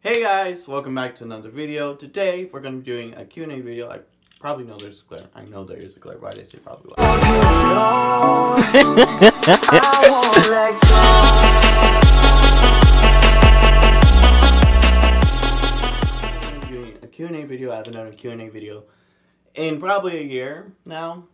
Hey guys, welcome back to another video. Today we're going to be doing a Q&A video. I probably know there's a glare. I know there is a glare, but I didn't say probably. Doing a Q&A video. I haven't done a Q&A video in probably a year now.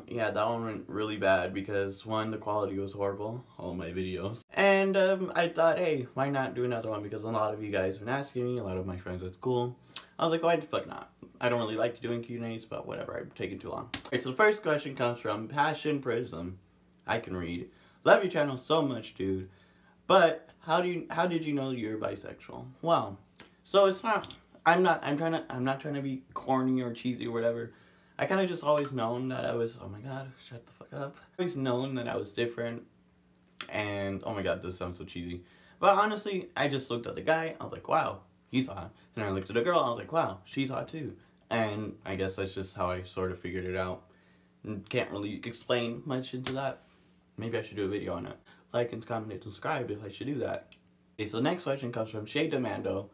Yeah, that one went really bad because one, the quality was horrible, all my videos. And I thought, hey, why not do another one? Because a lot of you guys have been asking me, a lot of my friends at school. I was like, why the fuck not? I don't really like doing Q&As, but whatever, I'm taking too long. Alright, so the first question comes from Passion Prism. I can read. Love your channel so much, dude. But how did you know you're bisexual? Well, so it's not, I'm not trying to be corny or cheesy or whatever. I kind of just always known that I was, oh my god, shut the fuck up. Always known that I was different, and oh my god, this sounds so cheesy. But honestly, I just looked at the guy, I was like, wow, he's hot. And I looked at the girl, I was like, wow, she's hot too. And I guess that's just how I sort of figured it out. Can't really explain much into that. Maybe I should do a video on it. Like and comment and subscribe if I should do that. Okay, so the next question comes from Shay Demando.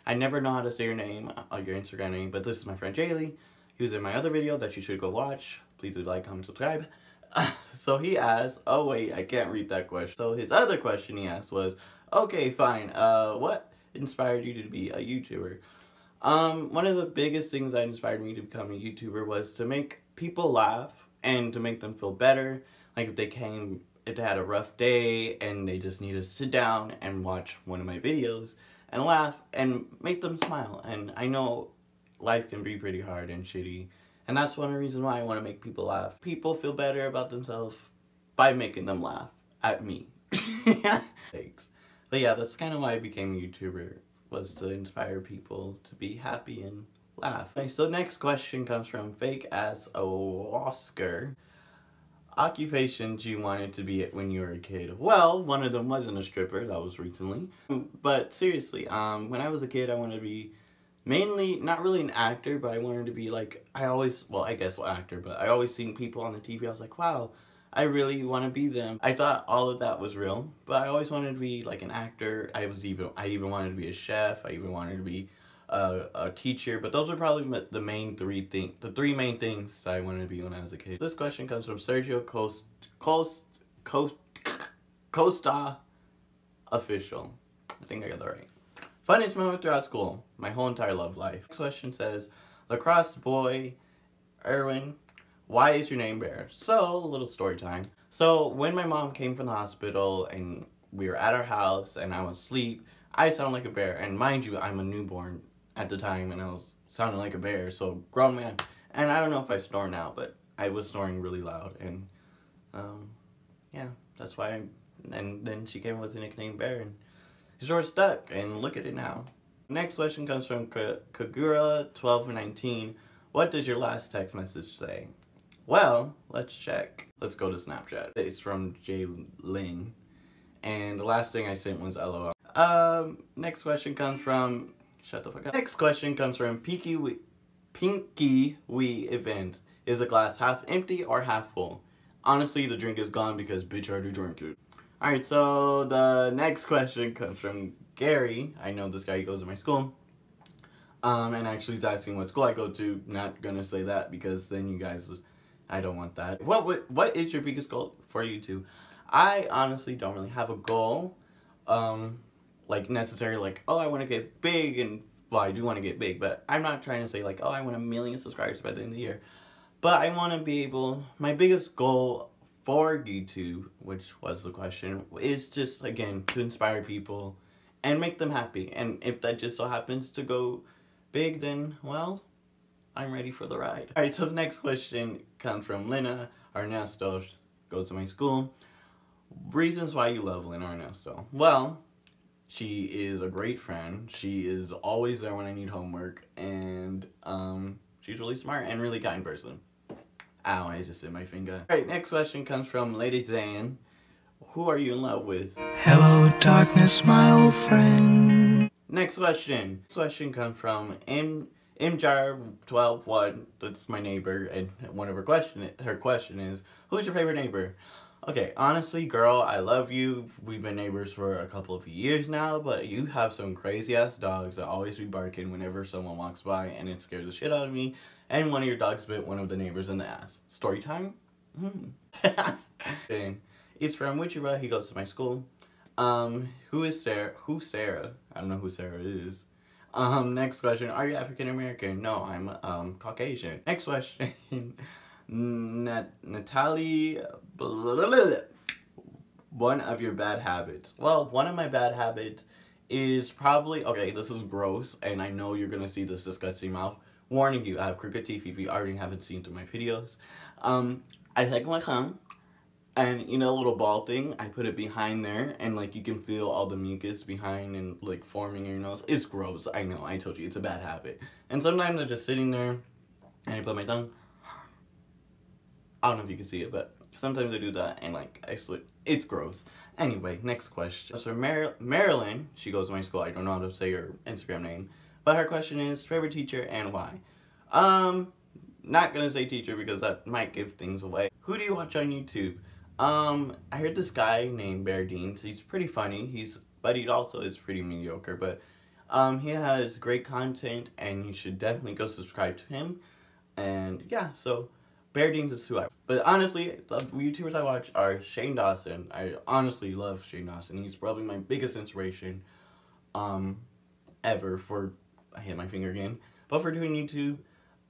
I never know how to say your name, your Instagram name, but this is my friend Jaylee. He was in my other video that you should go watch. Please do like, comment, subscribe. So he asked, oh wait, I can't read that question. So his other question he asked was, okay, fine, what inspired you to be a YouTuber? One of the biggest things that inspired me to become a YouTuber was to make people laugh and to make them feel better. Like if they had a rough day and they just need to sit down and watch one of my videos and laugh and make them smile. And I know life can be pretty hard and shitty, and that's one of the reasons why I want to make people laugh. People feel better about themselves by making them laugh at me. Thanks. But yeah, that's kind of why I became a YouTuber, was to inspire people to be happy and laugh. Okay, so next question comes from Fake Ass Oscar. Occupations you wanted to be when you were a kid? Well, one of them wasn't a stripper, that was recently. But seriously, when I was a kid I wanted to be mainly, not really an actor, but I wanted to be like, I always seen people on the TV, I was like, wow, I really want to be them. I thought all of that was real, but I always wanted to be like an actor. I even wanted to be a chef, I even wanted to be a teacher, but those are probably the three main things that I wanted to be when I was a kid. This question comes from Sergio Costa Official. I think I got that right. Funniest moment throughout school, my whole entire love life. Next question says, Lacrosse boy, Erwin, why is your name Bear? So, a little story time. So, when my mom came from the hospital and we were at our house and I was asleep, I sounded like a bear. And mind you, I'm a newborn at the time and I was sounding like a bear, so grown man. And I don't know if I snore now, but I was snoring really loud. And, yeah, that's why and then she came up with the nickname Bear, and it's sort of stuck, and look at it now. Next question comes from Kagura1219. What does your last text message say? Well, let's check. Let's go to Snapchat. It's from Jaylyn, and the last thing I sent was LOL. Next question comes from, shut the fuck up. Next question comes from Pinky Wee Event. Is the glass half empty or half full? Honestly, the drink is gone because bitch already drank it. Alright, so the next question comes from Gary. I know this guy, he goes to my school. And actually he's asking what school I go to. Not gonna say that because then you guys I don't want that. What is your biggest goal for YouTube? I honestly don't really have a goal. Like necessarily like, oh, I want to get big, and well, I do want to get big, but I'm not trying to say like, oh, I want 1 million subscribers by the end of the year. But I want to be able, my biggest goal for YouTube, which was the question, is just, again, to inspire people and make them happy. And if that just so happens to go big, then, well, I'm ready for the ride. Alright, so the next question comes from Lina Ernesto, goes to my school. Reasons why you love Lina Ernesto? Well, she is a great friend. She is always there when I need homework, and she's really smart and really kind person. Ow, I just hit my finger. Alright, next question comes from Lady Zane. Who are you in love with? Hello, darkness, my old friend. Next question. This question comes from Mjar121. That's my neighbor, and one of her question is, who's your favorite neighbor? Okay, honestly, girl, I love you. We've been neighbors for a couple of years now, but you have some crazy ass dogs that always be barking whenever someone walks by, and it scares the shit out of me. And one of your dogs bit one of the neighbors in the ass. Story time? It's from Wichita. He goes to my school. Who is Sarah? Who's Sarah? I don't know who Sarah is. Next question. Are you African American? No, I'm Caucasian. Next question. Natalie, one of your bad habits. Well, one of my bad habits is probably, okay, this is gross, and I know you're gonna see this disgusting mouth. Warning you, I have crooked teeth if you already haven't seen through my videos. I take my tongue, and you know, a little ball thing, I put it behind there, and like you can feel all the mucus behind and like forming in your nose. It's gross, I know, I told you, it's a bad habit. And sometimes I'm just sitting there, and I put my tongue, I don't know if you can see it, but sometimes I do that, and like, I slip. It's gross. Anyway, next question. So Marilyn, she goes to my school, I don't know how to say her Instagram name, but her question is, favorite teacher and why? Not gonna say teacher because that might give things away. Who do you watch on YouTube? I heard this guy named BearDeans. He's pretty funny, but he also is pretty mediocre, but he has great content, and you should definitely go subscribe to him. And yeah, so BearDeans is who I. But honestly, the YouTubers I watch are Shane Dawson. I honestly love Shane Dawson. He's probably my biggest inspiration, ever for. I hit my finger again. But for doing YouTube,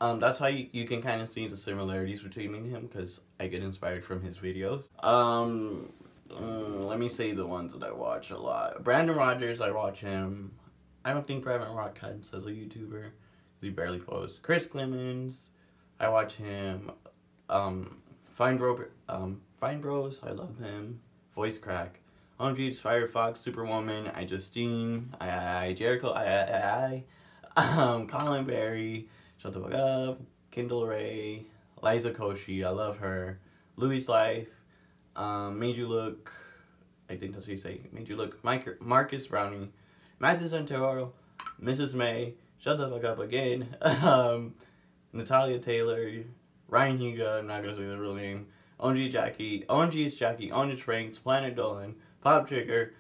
that's how you can kind of see the similarities between me and him, because I get inspired from his videos. Let me say the ones that I watch a lot. Brandon Rogers, I watch him. I don't think Brandon Rock counts as a YouTuber. He barely posts. Chris Clemens, I watch him. Fine Bros, I love him. Voice Crack. OMG's Firefox, Superwoman, Justine, Jericho, Colin Berry, Shut the Fuck Up, Kindle Ray, Liza Koshy, I love her. Louis Life, Made You Look, I think that's what you say, Made You Look, Marcus Brownie, Matthew Santoro, Mrs. May, Shut the Fuck Up Again, Natalia Taylor, Ryan Huga, I'm not gonna say the real name, ONG is Jackie, Orange Franks, Planet Dolan, Pop Trigger,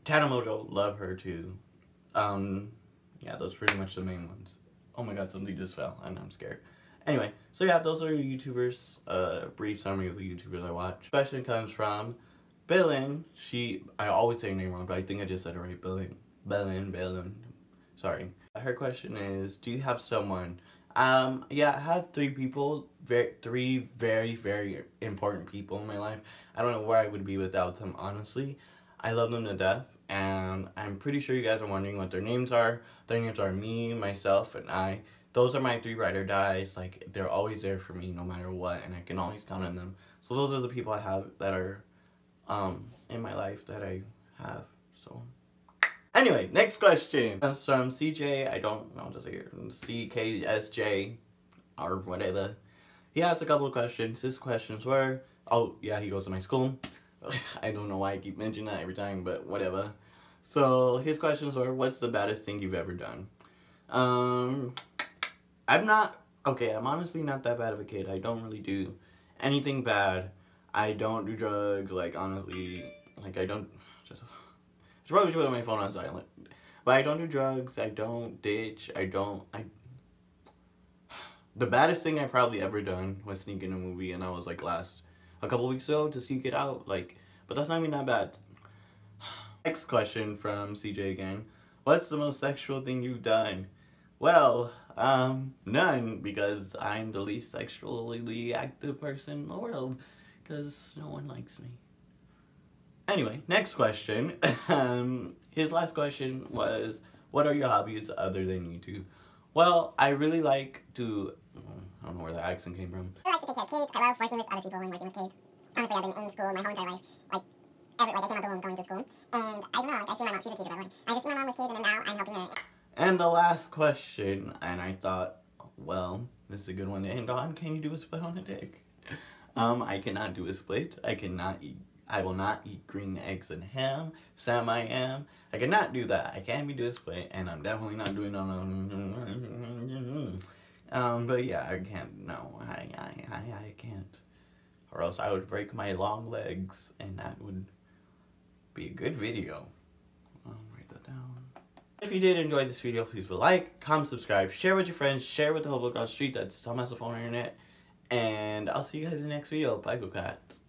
Tana Mojo, love her too. Yeah, those are pretty much the main ones. Oh my god, something just fell, and I'm scared. Anyway, so yeah, those are YouTubers, brief summary of the YouTubers I watch. Question comes from Billin. I always say her name wrong, but I think I just said it right. Billin. Sorry. Her question is, do you have someone? Yeah, I have three people, three very, very important people in my life. I don't know where I would be without them, honestly. I love them to death, and I'm pretty sure you guys are wondering what their names are. Their names are me, myself, and I. Those are my three ride or dies. Like, they're always there for me no matter what, and I can always count on them. So those are the people I have that are, in my life that I have, so. Anyway, next question comes from CJ, I don't know what to say here, CKSJ, or whatever. He asked a couple of questions. His questions were, oh yeah, he goes to my school. I don't know why I keep mentioning that every time, but whatever. So, his questions were, what's the baddest thing you've ever done? I'm honestly not that bad of a kid. I don't really do anything bad. I don't do drugs, like, honestly, like, I should probably put my phone on silent. But I don't do drugs, I don't ditch, the baddest thing I probably ever done was sneak in a movie, and I was like a couple weeks ago to sneak it out, like, but that's not even that bad. Next question from CJ again. What's the most sexual thing you've done? Well, none, because I'm the least sexually active person in the world, because no one likes me. Anyway, next question. His last question was, what are your hobbies other than YouTube? Well, I really like to, I don't know where that accent came from. I like to take care of kids. I love working with other people and working with kids. Honestly, I've been in school my whole entire life. I came out the womb going to school. And I don't know, I see my mom, she's a teacher by the way. I just see my mom with kids, and then now I'm helping her. And the last question, and I thought, well, this is a good one to end on. Can you do a split on a dick? I cannot do a split. I will not eat green eggs and ham. Sam I am. I cannot do that. I can't be do a split, and I'm definitely not doing it on But yeah, I can't, no, I can't. Or else I would break my long legs, and that would be a good video. I'll write that down. If you did enjoy this video, please like, comment, subscribe, share with your friends, share with the whole book on the street that some has a phone internet, and I'll see you guys in the next video. Bye, go cats.